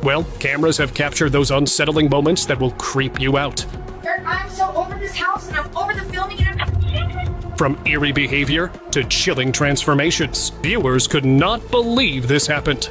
Well, cameras have captured those unsettling moments that will creep you out. I'm so over this house and I'm over the filming and From eerie behavior to chilling transformations, viewers could not believe this happened.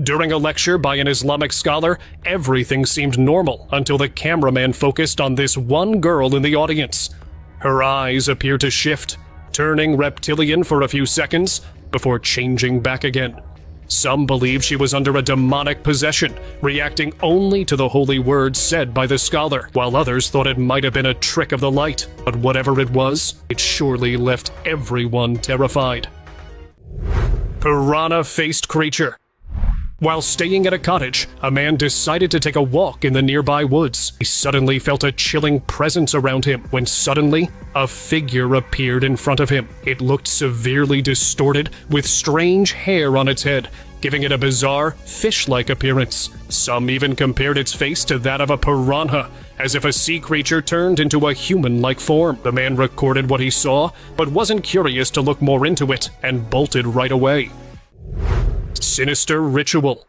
During a lecture by an Islamic scholar, everything seemed normal until the cameraman focused on this one girl in the audience. Her eyes appeared to shift, turning reptilian for a few seconds before changing back again. Some believe she was under a demonic possession, reacting only to the holy words said by the scholar, while others thought it might have been a trick of the light. But whatever it was, it surely left everyone terrified. Piranha-faced creature. While staying at a cottage, a man decided to take a walk in the nearby woods. He suddenly felt a chilling presence around him when suddenly a figure appeared in front of him. It looked severely distorted with strange hair on its head, giving it a bizarre, fish-like appearance. Some even compared its face to that of a piranha, as if a sea creature turned into a human-like form. The man recorded what he saw, but wasn't curious to look more into it, and bolted right away. Sinister ritual.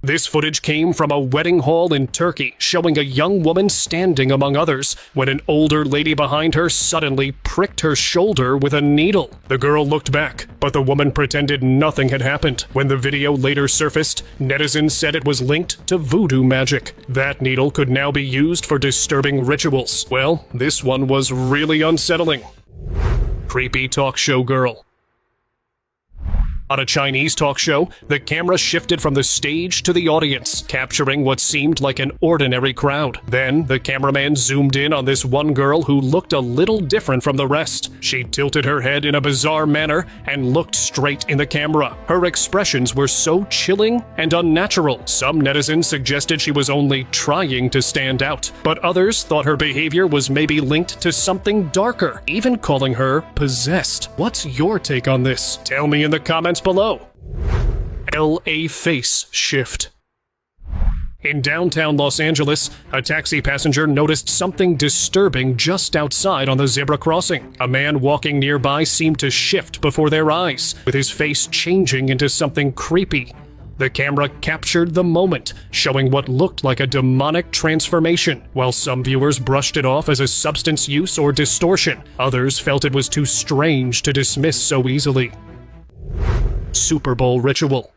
This footage came from a wedding hall in Turkey, showing a young woman standing among others when an older lady behind her suddenly pricked her shoulder with a needle. The girl looked back, but the woman pretended nothing had happened. When the video later surfaced, netizens said it was linked to voodoo magic. That needle could now be used for disturbing rituals. Well, this one was really unsettling. Creepy talk show girl. On a Chinese talk show, the camera shifted from the stage to the audience, capturing what seemed like an ordinary crowd. Then, the cameraman zoomed in on this one girl who looked a little different from the rest. She tilted her head in a bizarre manner and looked straight in the camera. Her expressions were so chilling and unnatural. Some netizens suggested she was only trying to stand out, but others thought her behavior was maybe linked to something darker, even calling her possessed. What's your take on this? Tell me in the comments below. LA face shift. In downtown Los Angeles, a taxi passenger noticed something disturbing just outside on the zebra crossing. A man walking nearby seemed to shift before their eyes, with his face changing into something creepy. The camera captured the moment, showing what looked like a demonic transformation. While some viewers brushed it off as a substance use or distortion, others felt it was too strange to dismiss so easily. Super Bowl ritual.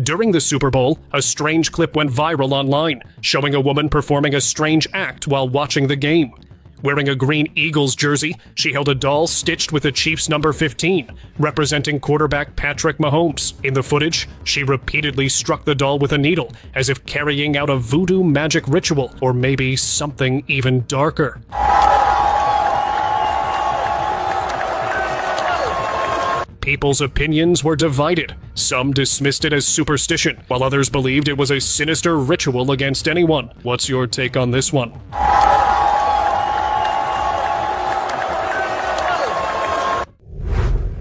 During the Super Bowl, a strange clip went viral online, showing a woman performing a strange act while watching the game. Wearing a green Eagles jersey, she held a doll stitched with the Chiefs' number 15, representing quarterback Patrick Mahomes. In the footage, she repeatedly struck the doll with a needle, as if carrying out a voodoo magic ritual, or maybe something even darker. People's opinions were divided. Some dismissed it as superstition, while others believed it was a sinister ritual against anyone. What's your take on this one?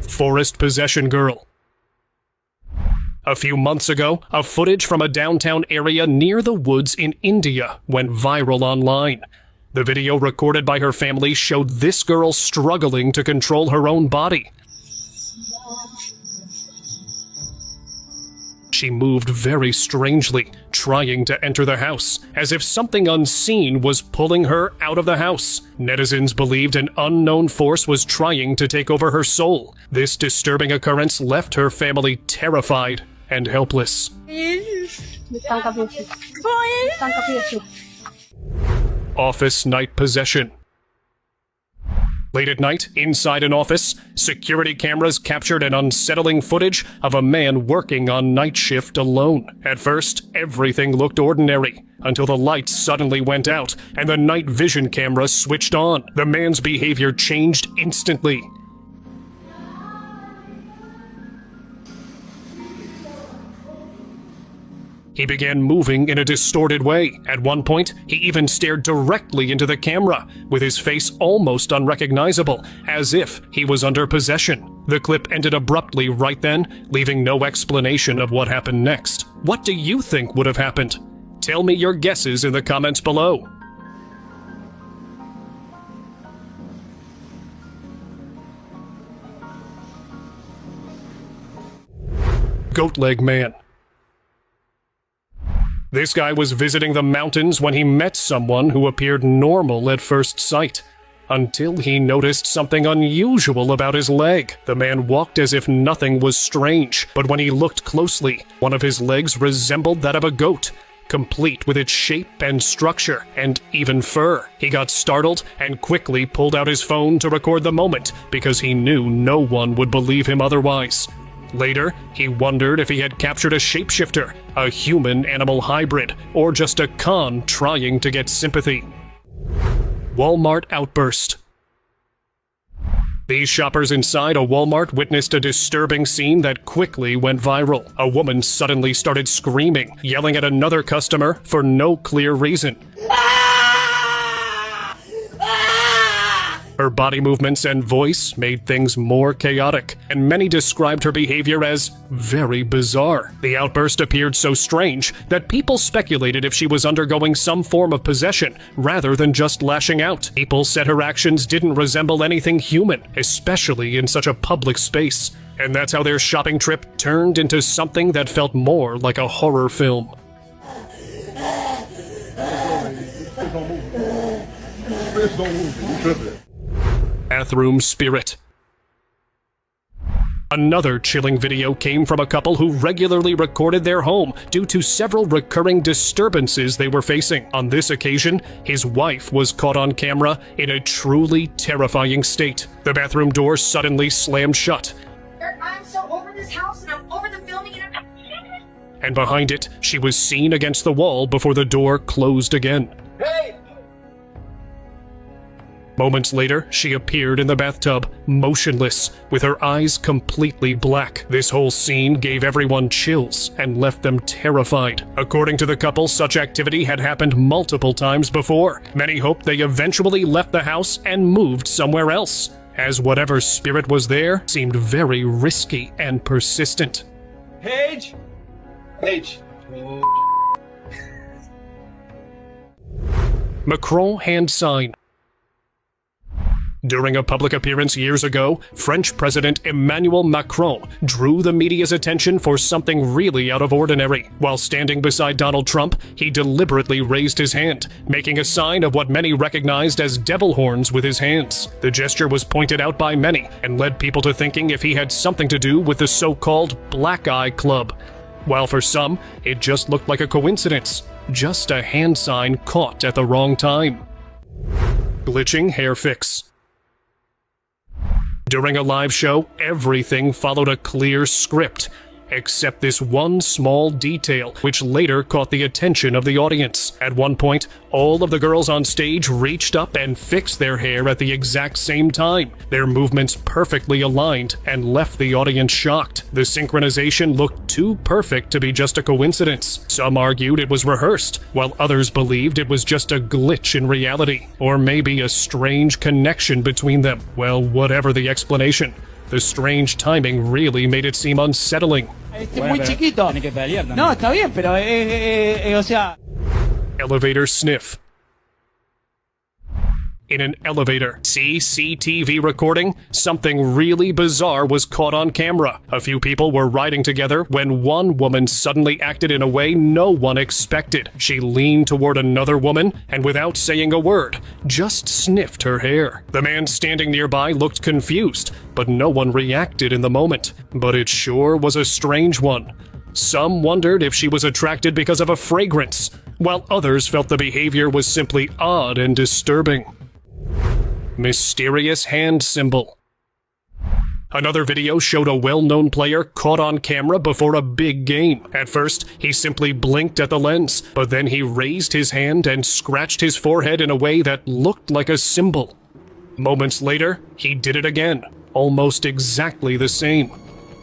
Forest possession girl. A few months ago, a footage from a downtown area near the woods in India went viral online. The video recorded by her family showed this girl struggling to control her own body. She moved very strangely, trying to enter the house, as if something unseen was pulling her out of the house. Netizens believed an unknown force was trying to take over her soul. This disturbing occurrence left her family terrified and helpless. Office night possession. Late at night, inside an office, security cameras captured an unsettling footage of a man working on night shift alone. At first, everything looked ordinary, until the lights suddenly went out and the night vision camera switched on. The man's behavior changed instantly. He began moving in a distorted way. At one point, he even stared directly into the camera, with his face almost unrecognizable, as if he was under possession. The clip ended abruptly right then, leaving no explanation of what happened next. What do you think would have happened? Tell me your guesses in the comments below. Goat Leg Man. This guy was visiting the mountains when he met someone who appeared normal at first sight, until he noticed something unusual about his leg. The man walked as if nothing was strange, but when he looked closely, one of his legs resembled that of a goat, complete with its shape and structure, and even fur. He got startled and quickly pulled out his phone to record the moment, because he knew no one would believe him otherwise. Later, he wondered if he had captured a shapeshifter, a human-animal hybrid, or just a con trying to get sympathy. Walmart outburst. These shoppers inside a Walmart witnessed a disturbing scene that quickly went viral. A woman suddenly started screaming, yelling at another customer for no clear reason. Her body movements and voice made things more chaotic, and many described her behavior as very bizarre. The outburst appeared so strange that people speculated if she was undergoing some form of possession rather than just lashing out. People said her actions didn't resemble anything human, especially in such a public space. And that's how their shopping trip turned into something that felt more like a horror film. Bathroom spirit. Another chilling video came from a couple who regularly recorded their home due to several recurring disturbances they were facing. On this occasion, his wife was caught on camera in a truly terrifying state. The bathroom door suddenly slammed shut. I'm so over this house and I'm over the filming and And behind it, she was seen against the wall before the door closed again. Hey! Moments later, she appeared in the bathtub, motionless, with her eyes completely black. This whole scene gave everyone chills and left them terrified. According to the couple, such activity had happened multiple times before. Many hoped they eventually left the house and moved somewhere else, as whatever spirit was there seemed very risky and persistent. Paige? Paige. Macron hand sign. During a public appearance years ago, French President Emmanuel Macron drew the media's attention for something really out of ordinary. While standing beside Donald Trump, he deliberately raised his hand, making a sign of what many recognized as devil horns with his hands. The gesture was pointed out by many and led people to thinking if he had something to do with the so-called Black Eye Club. While for some, it just looked like a coincidence, just a hand sign caught at the wrong time. Glitching hair fix. During a live show, everything followed a clear script, except this one small detail, which later caught the attention of the audience. At one point, all of the girls on stage reached up and fixed their hair at the exact same time. Their movements perfectly aligned and left the audience shocked. The synchronization looked too perfect to be just a coincidence. Some argued it was rehearsed, while others believed it was just a glitch in reality, or maybe a strange connection between them. Well, whatever the explanation, the strange timing really made it seem unsettling. Muy chiquito. No, está bien, pero o sea. Elevator sniff. In an elevator CCTV recording, something really bizarre was caught on camera. A few people were riding together when one woman suddenly acted in a way no one expected. She leaned toward another woman and, without saying a word, just sniffed her hair. The man standing nearby looked confused, but no one reacted in the moment. But it sure was a strange one. Some wondered if she was attracted because of a fragrance, while others felt the behavior was simply odd and disturbing. Mysterious hand symbol. Another video showed a well-known player caught on camera before a big game. At first, he simply blinked at the lens, but then he raised his hand and scratched his forehead in a way that looked like a symbol. Moments later, he did it again, almost exactly the same.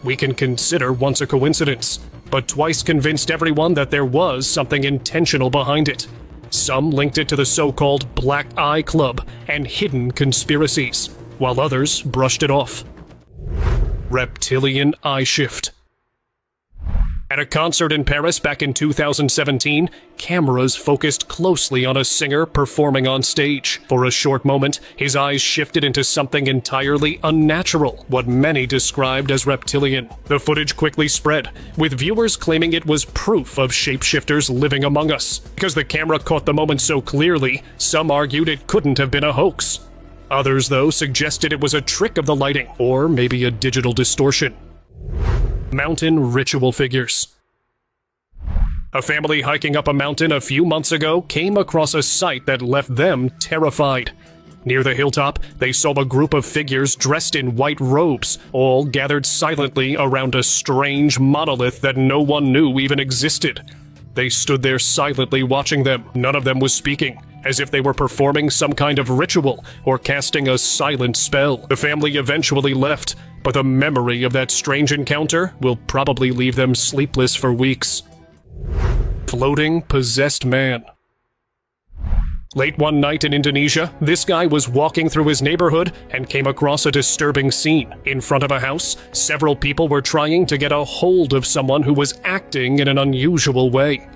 We can consider once a coincidence, but twice convinced everyone that there was something intentional behind it. Some linked it to the so-called Black Eye Club and hidden conspiracies, while others brushed it off. Reptilian eye shift. At a concert in Paris back in 2017, cameras focused closely on a singer performing on stage. For a short moment, his eyes shifted into something entirely unnatural, what many described as reptilian. The footage quickly spread, with viewers claiming it was proof of shapeshifters living among us. Because the camera caught the moment so clearly, some argued it couldn't have been a hoax. Others, though, suggested it was a trick of the lighting, or maybe a digital distortion. Mountain ritual figures. A family hiking up a mountain a few months ago came across a sight that left them terrified. Near the hilltop, they saw a group of figures dressed in white robes, all gathered silently around a strange monolith that no one knew even existed. They stood there silently watching them. None of them was speaking, as if they were performing some kind of ritual or casting a silent spell. The family eventually left, but the memory of that strange encounter will probably leave them sleepless for weeks. Floating possessed man. Late one night in Indonesia, this guy was walking through his neighborhood and came across a disturbing scene. In front of a house, several people were trying to get a hold of someone who was acting in an unusual way.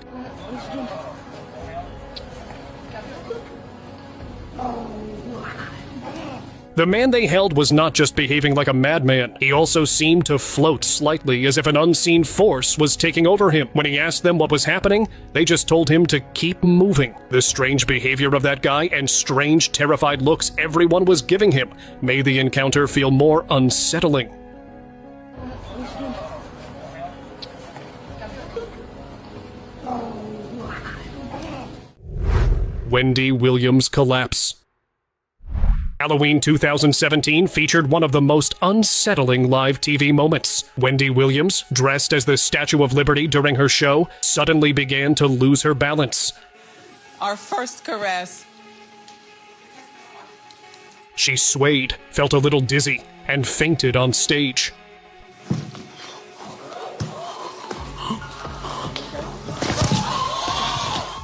The man they held was not just behaving like a madman, he also seemed to float slightly as if an unseen force was taking over him. When he asked them what was happening, they just told him to keep moving. The strange behavior of that guy and strange, terrified looks everyone was giving him made the encounter feel more unsettling. Wendy Williams collapse. Halloween 2017 featured one of the most unsettling live TV moments. Wendy Williams, dressed as the Statue of Liberty during her show, suddenly began to lose her balance. Our first caress. She swayed, felt a little dizzy, and fainted on stage.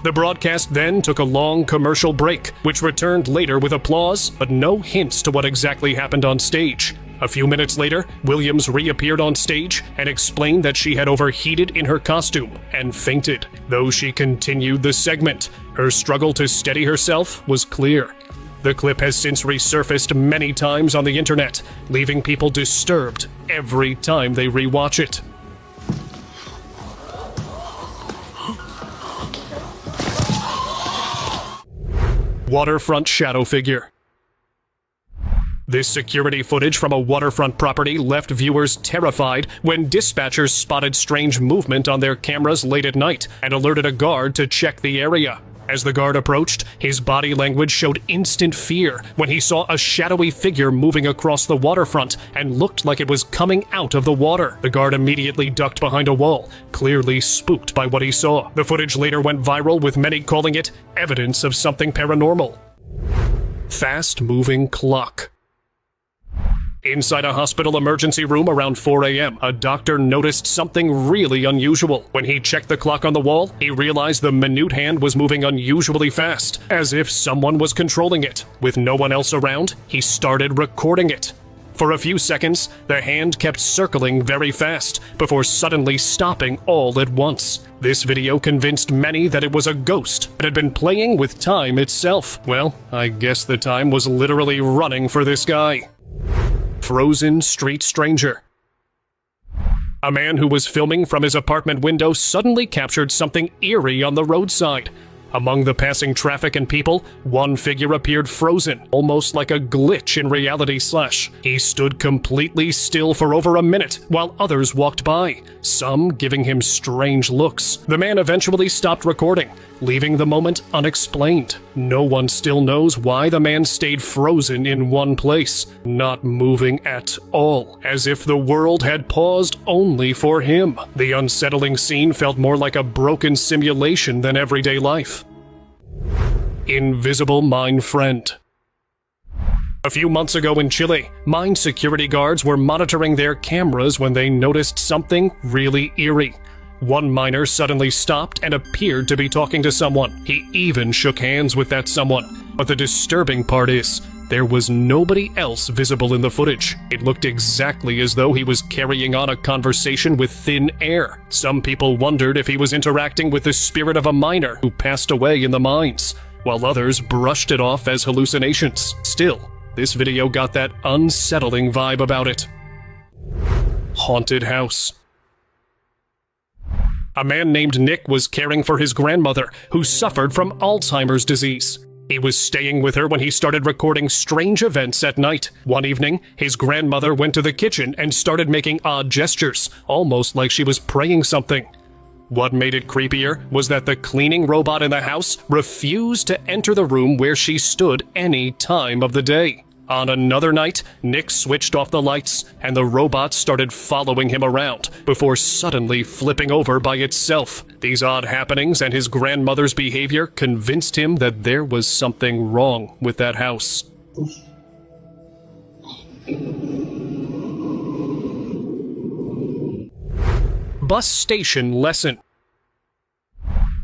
The broadcast then took a long commercial break, which returned later with applause, but no hints to what exactly happened on stage. A few minutes later, Williams reappeared on stage and explained that she had overheated in her costume and fainted. Though she continued the segment, her struggle to steady herself was clear. The clip has since resurfaced many times on the internet, leaving people disturbed every time they rewatch it. Waterfront shadow figure. This security footage from a waterfront property left viewers terrified when dispatchers spotted strange movement on their cameras late at night and alerted a guard to check the area. As the guard approached, his body language showed instant fear when he saw a shadowy figure moving across the waterfront and looked like it was coming out of the water. The guard immediately ducked behind a wall, clearly spooked by what he saw. The footage later went viral, with many calling it evidence of something paranormal. Fast-moving clock. Inside a hospital emergency room around 4 a.m., a doctor noticed something really unusual. When he checked the clock on the wall, he realized the minute hand was moving unusually fast, as if someone was controlling it. With no one else around, he started recording it. For a few seconds, the hand kept circling very fast, before suddenly stopping all at once. This video convinced many that it was a ghost that had been playing with time itself. Well, I guess the time was literally running for this guy. Frozen street stranger. A man who was filming from his apartment window suddenly captured something eerie on the roadside. Among the passing traffic and people, one figure appeared frozen, almost like a glitch in reality / He stood completely still for over a minute while others walked by, some giving him strange looks. The man eventually stopped recording, leaving the moment unexplained. No one still knows why the man stayed frozen in one place, not moving at all, as if the world had paused only for him. The unsettling scene felt more like a broken simulation than everyday life. Invisible Mine Friend. A few months ago in Chile, mine security guards were monitoring their cameras when they noticed something really eerie. One miner suddenly stopped and appeared to be talking to someone. He even shook hands with that someone. But the disturbing part is, There was nobody else visible in the footage. It looked exactly as though he was carrying on a conversation with thin air. Some people wondered if he was interacting with the spirit of a miner who passed away in the mines, while others brushed it off as hallucinations. Still, this video got that unsettling vibe about it. Haunted house. A man named Nick was caring for his grandmother, who suffered from Alzheimer's disease. He was staying with her when he started recording strange events at night. One evening, his grandmother went to the kitchen and started making odd gestures, almost like she was praying something. What made it creepier was that the cleaning robot in the house refused to enter the room where she stood any time of the day. On another night, Nick switched off the lights, and the robot started following him around, before suddenly flipping over by itself. These odd happenings and his grandmother's behavior convinced him that there was something wrong with that house. Bus station lesson.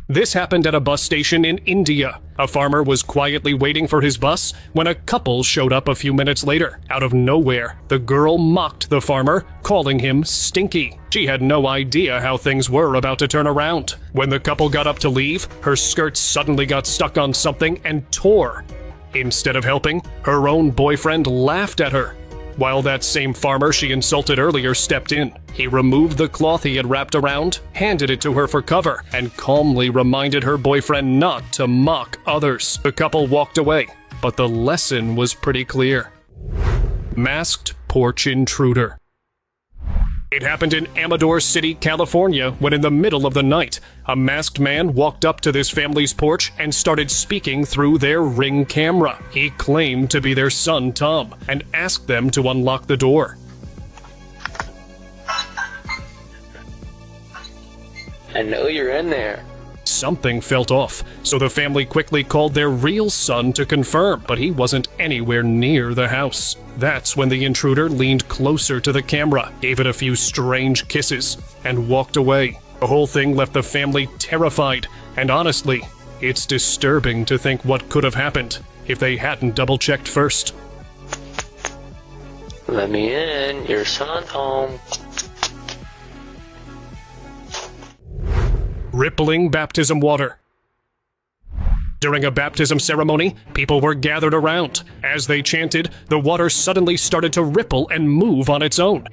This happened at a bus station in India. A farmer was quietly waiting for his bus when a couple showed up a few minutes later. Out of nowhere, the girl mocked the farmer, calling him stinky. She had no idea how things were about to turn around. When the couple got up to leave, her skirt suddenly got stuck on something and tore. Instead of helping, her own boyfriend laughed at her. While that same farmer she insulted earlier stepped in, he removed the cloth he had wrapped around, handed it to her for cover, and calmly reminded her boyfriend not to mock others. The couple walked away, but the lesson was pretty clear. Masked porch intruder. It happened in Amador City, California, when in the middle of the night, a masked man walked up to this family's porch and started speaking through their Ring camera. He claimed to be their son, Tom, and asked them to unlock the door. I know you're in there. Something felt off, so the family quickly called their real son to confirm, but he wasn't anywhere near the house. That's when the intruder leaned closer to the camera, gave it a few strange kisses, and walked away. The whole thing left the family terrified, and honestly, it's disturbing to think what could have happened if they hadn't double-checked first. Let me in, your son's home. Rippling baptism water. During a baptism ceremony, people were gathered around. As they chanted, the water suddenly started to ripple and move on its own,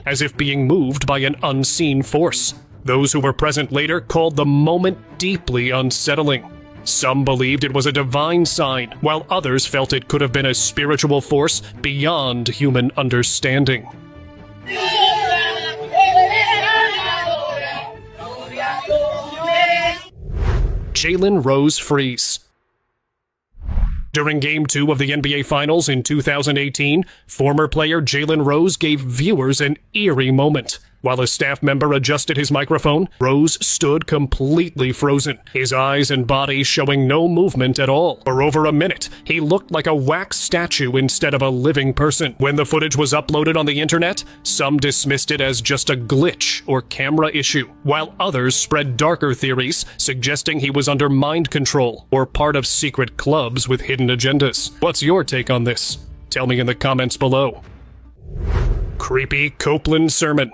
as if being moved by an unseen force. Those who were present later called the moment deeply unsettling. Some believed it was a divine sign, while others felt it could have been a spiritual force beyond human understanding. Jalen Rose freeze. During Game 2 of the NBA Finals in 2018, former player Jalen Rose gave viewers an eerie moment. While a staff member adjusted his microphone, Rose stood completely frozen, his eyes and body showing no movement at all. For over a minute, he looked like a wax statue instead of a living person. When the footage was uploaded on the internet, some dismissed it as just a glitch or camera issue, while others spread darker theories suggesting he was under mind control or part of secret clubs with hidden agendas. What's your take on this? Tell me in the comments below. Creepy Copeland sermon.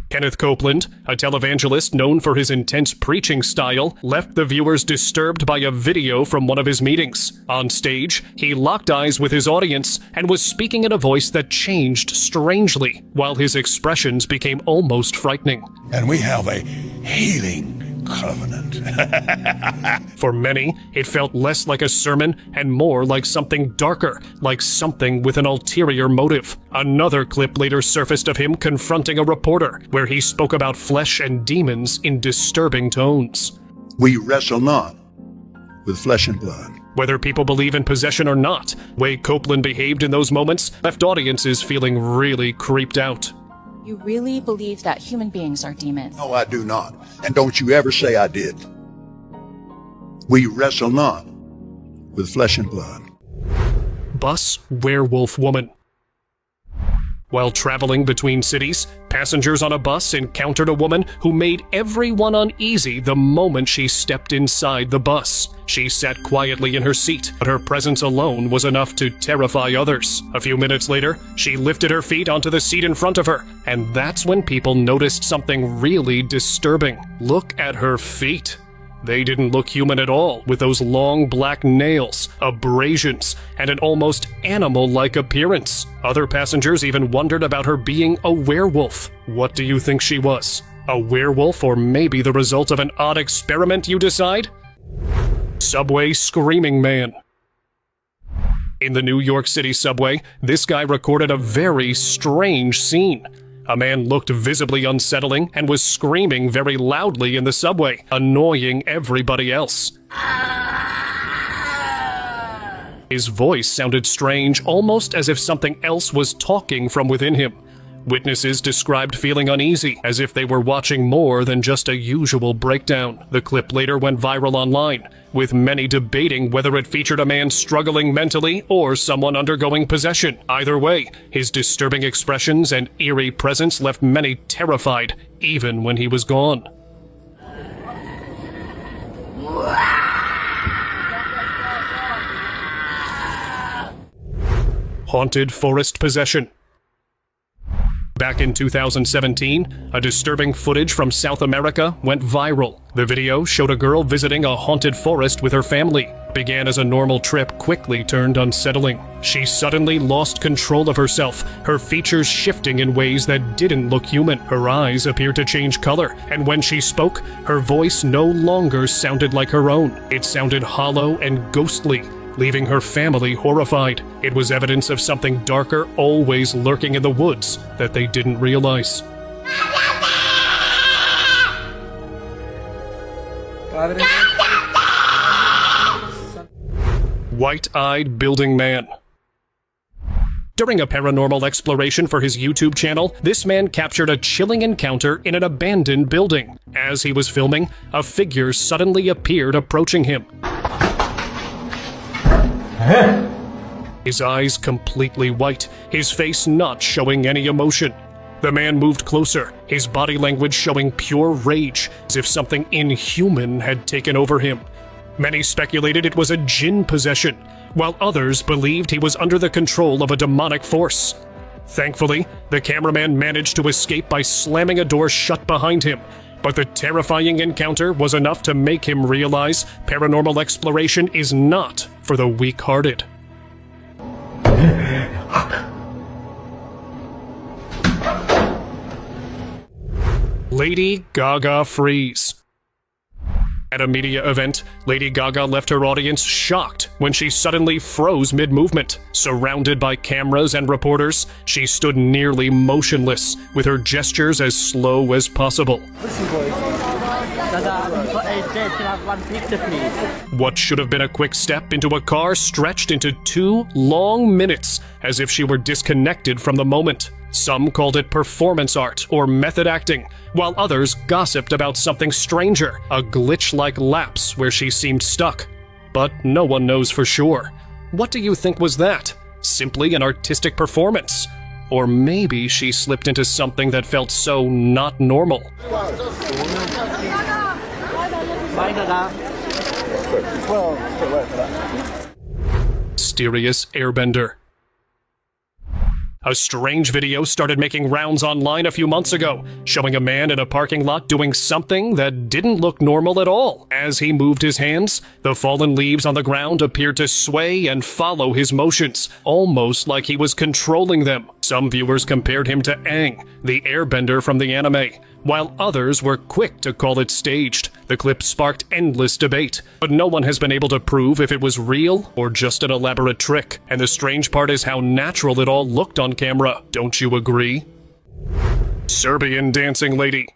Kenneth Copeland, a televangelist known for his intense preaching style, left the viewers disturbed by a video from one of his meetings. On stage, he locked eyes with his audience and was speaking in a voice that changed strangely, while his expressions became almost frightening. And we have a healing covenant. For many, it felt less like a sermon and more like something darker, like something with an ulterior motive. Another clip later surfaced of him confronting a reporter, where he spoke about flesh and demons in disturbing tones. We wrestle not with flesh and blood. Whether people believe in possession or not, the way Copeland behaved in those moments left audiences feeling really creeped out. You really believe that human beings are demons? No, I do not. And don't you ever say I did. We wrestle not with flesh and blood. Bus werewolf woman. While traveling between cities, passengers on a bus encountered a woman who made everyone uneasy the moment she stepped inside the bus. She sat quietly in her seat, but her presence alone was enough to terrify others. A few minutes later, she lifted her feet onto the seat in front of her, and that's when people noticed something really disturbing. Look at her feet. They didn't look human at all, with those long black nails, abrasions, and an almost animal-like appearance. Other passengers even wondered about her being a werewolf. What do you think she was? A werewolf, or maybe the result of an odd experiment, you decide? Subway Screaming Man. In the New York City subway, this guy recorded a very strange scene. A man looked visibly unsettling and was screaming very loudly in the subway, annoying everybody else. His voice sounded strange, almost as if something else was talking from within him. Witnesses described feeling uneasy, as if they were watching more than just a usual breakdown. The clip later went viral online, with many debating whether it featured a man struggling mentally or someone undergoing possession. Either way, his disturbing expressions and eerie presence left many terrified, even when he was gone. Haunted forest possession. Back in 2017, a disturbing footage from South America went viral. The video showed a girl visiting a haunted forest with her family. It began as a normal trip, quickly turned unsettling. She suddenly lost control of herself, her features shifting in ways that didn't look human. Her eyes appeared to change color, and when she spoke, her voice no longer sounded like her own. It sounded hollow and ghostly, leaving her family horrified. It was evidence of something darker always lurking in the woods that they didn't realize. White-eyed building man. During a paranormal exploration for his YouTube channel, this man captured a chilling encounter in an abandoned building. As he was filming, a figure suddenly appeared approaching him. His eyes completely white, his face not showing any emotion. The man moved closer, his body language showing pure rage, as if something inhuman had taken over him. Many speculated it was a jinn possession, while others believed he was under the control of a demonic force. Thankfully, the cameraman managed to escape by slamming a door shut behind him, but the terrifying encounter was enough to make him realize paranormal exploration is not for the weak-hearted. Lady Gaga freeze. At a media event, Lady Gaga left her audience shocked when she suddenly froze mid-movement. Surrounded by cameras and reporters, she stood nearly motionless, with her gestures as slow as possible. What should have been a quick step into a car stretched into 2 long minutes, as if she were disconnected from the moment. Some called it performance art or method acting, while others gossiped about something stranger, a glitch-like lapse where she seemed stuck. But no one knows for sure. What do you think was that? Simply an artistic performance? Or maybe she slipped into something that felt so not normal? Mysterious airbender. A strange video started making rounds online a few months ago, showing a man in a parking lot doing something that didn't look normal at all. As he moved his hands, the fallen leaves on the ground appeared to sway and follow his motions, almost like he was controlling them. Some viewers compared him to Aang, the airbender from the anime, while others were quick to call it staged. The clip sparked endless debate, but no one has been able to prove if it was real or just an elaborate trick. And the strange part is how natural it all looked on camera. Don't you agree? Serbian dancing lady.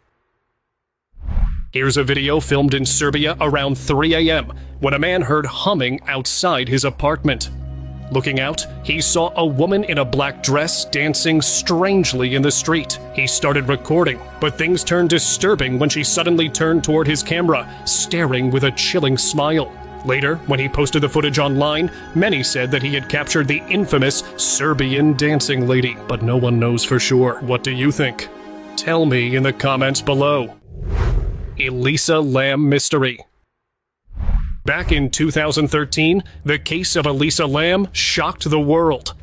Here's a video filmed in Serbia around 3 a.m. when a man heard humming outside his apartment. Looking out, he saw a woman in a black dress dancing strangely in the street. He started recording, but things turned disturbing when she suddenly turned toward his camera, staring with a chilling smile. Later, when he posted the footage online, many said that he had captured the infamous Serbian dancing lady, but no one knows for sure. What do you think? Tell me in the comments below. Elisa Lam mystery. Back in 2013, the case of Elisa Lam shocked the world.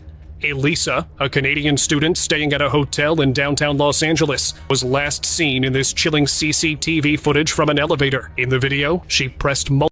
Elisa, a Canadian student staying at a hotel in downtown Los Angeles, was last seen in this chilling CCTV footage from an elevator. In the video, she pressed multiple